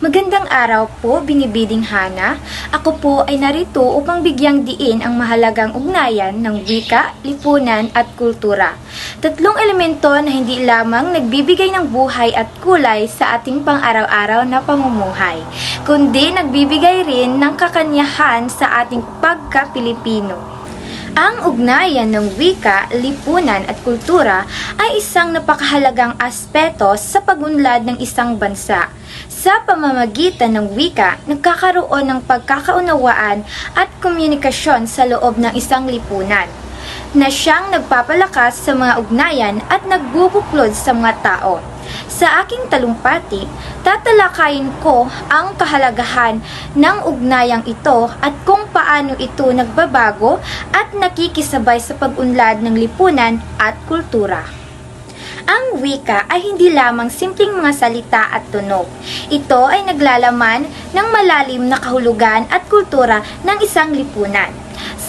Magandang araw po, Binibining Hana. Ako po ay narito upang bigyang diin ang mahalagang ugnayan ng wika, lipunan at kultura. Tatlong elemento na hindi lamang nagbibigay ng buhay at kulay sa ating pang-araw-araw na pamumuhay, kundi nagbibigay rin ng kakanyahan sa ating pagka-Pilipino. Ang ugnayan ng wika, lipunan at kultura ay isang napakahalagang aspeto sa pag-unlad ng isang bansa. Sa pamamagitan ng wika, nagkakaroon ng pagkakaunawaan at komunikasyon sa loob ng isang lipunan, na siyang nagpapalakas sa mga ugnayan at nagbubuklod sa mga tao. Sa aking talumpati, tatalakayin ko ang kahalagahan ng ugnayang ito at kung paano ito nagbabago at nakikisabay sa pag-unlad ng lipunan at kultura. Ang wika ay hindi lamang simpleng mga salita at tunog. Ito ay naglalaman ng malalim na kahulugan at kultura ng isang lipunan.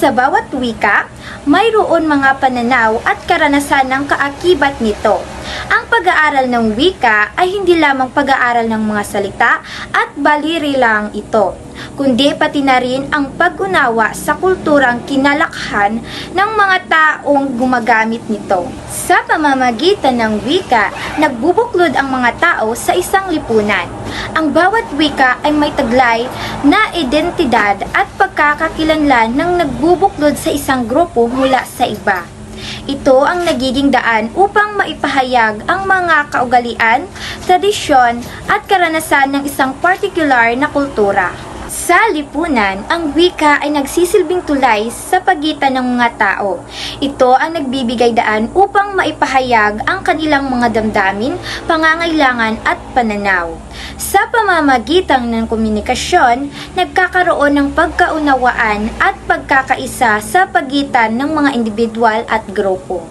Sa bawat wika, mayroon mga pananaw at karanasan ng kaakibat nito. Ang pag-aaral ng wika ay hindi lamang pag-aaral ng mga salita at baliri lang ito, kundi pati na rin ang pag-unawa sa kulturang kinalakhan ng mga taong gumagamit nito. Sa pamamagitan ng wika, nagbubuklod ang mga tao sa isang lipunan. Ang bawat wika ay may taglay na identidad at pagkakakilanlan ng nagbubuklod sa isang grupo mula sa iba. Ito ang nagiging daan upang maipahayag ang mga kaugalian, tradisyon at karanasan ng isang partikular na kultura. Sa lipunan, ang wika ay nagsisilbing tulay sa pagitan ng mga tao. Ito ang nagbibigay daan upang maipahayag ang kanilang mga damdamin, pangangailangan at pananaw. Sa pamamagitan ng komunikasyon, nagkakaroon ng pagkaunawaan at pagkakaisa sa pagitan ng mga individual at grupo.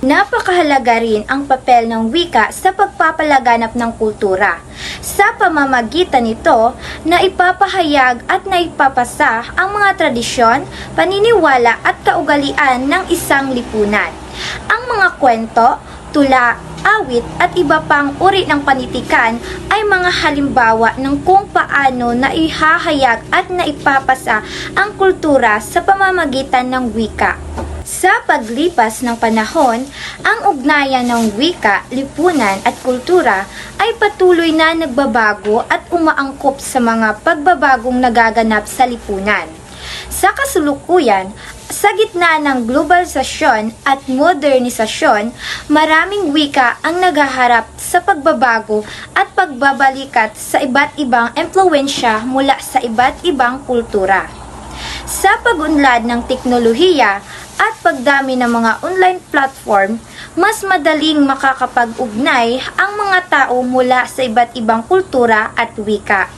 Napakahalaga rin ang papel ng wika sa pagpapalaganap ng kultura. Sa pamamagitan nito, naipapahayag at naipapasa ang mga tradisyon, paniniwala at kaugalian ng isang lipunan. Ang mga kwento, tula, awit at iba pang uri ng panitikan ay mga halimbawa ng kung paano naihahayag at naipapasa ang kultura sa pamamagitan ng wika. Sa paglipas ng panahon, ang ugnayan ng wika, lipunan at kultura ay patuloy na nagbabago at umaangkop sa mga pagbabagong nagaganap sa lipunan. Sa kasulukuyan, sa gitna ng globalisasyon at modernisasyon, maraming wika ang naghaharap sa pagbabago at pagbabalikat sa iba't ibang impluwensya mula sa iba't ibang kultura. Sa pag-unlad ng teknolohiya at pagdami ng mga online platform, mas madaling makakapag-ugnay ang mga tao mula sa iba't ibang kultura at wika.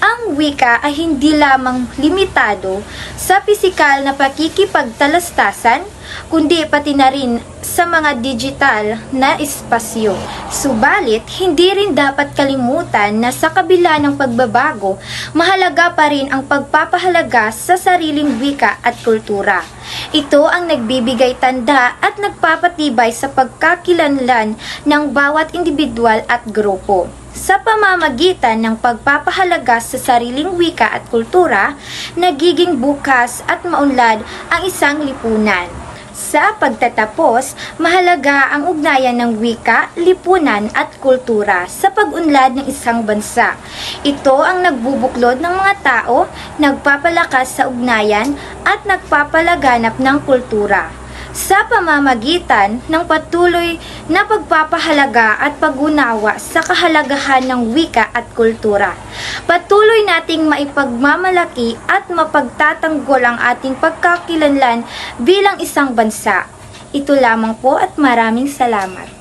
Ang wika ay hindi lamang limitado sa pisikal na pakikipagtalastasan, kundi pati na rin sa mga digital na espasyo. Subalit, hindi rin dapat kalimutan na sa kabila ng pagbabago, mahalaga pa rin ang pagpapahalaga sa sariling wika at kultura. Ito ang nagbibigay tanda at nagpapatibay sa pagkakilanlan ng bawat individual at grupo. Sa pamamagitan ng pagpapahalaga sa sariling wika at kultura, nagiging bukas at maunlad ang isang lipunan. Sa pagtatapos, mahalaga ang ugnayan ng wika, lipunan at kultura sa pag-unlad ng isang bansa. Ito ang nagbubuklod ng mga tao, nagpapalakas sa ugnayan at nagpapalaganap ng kultura. Sa pamamagitan ng patuloy na pagpapahalaga at pag-unawa sa kahalagahan ng wika at kultura, patuloy nating maipagmamalaki at mapagtatanggol ang ating pagkakilanlan bilang isang bansa. Ito lamang po at maraming salamat.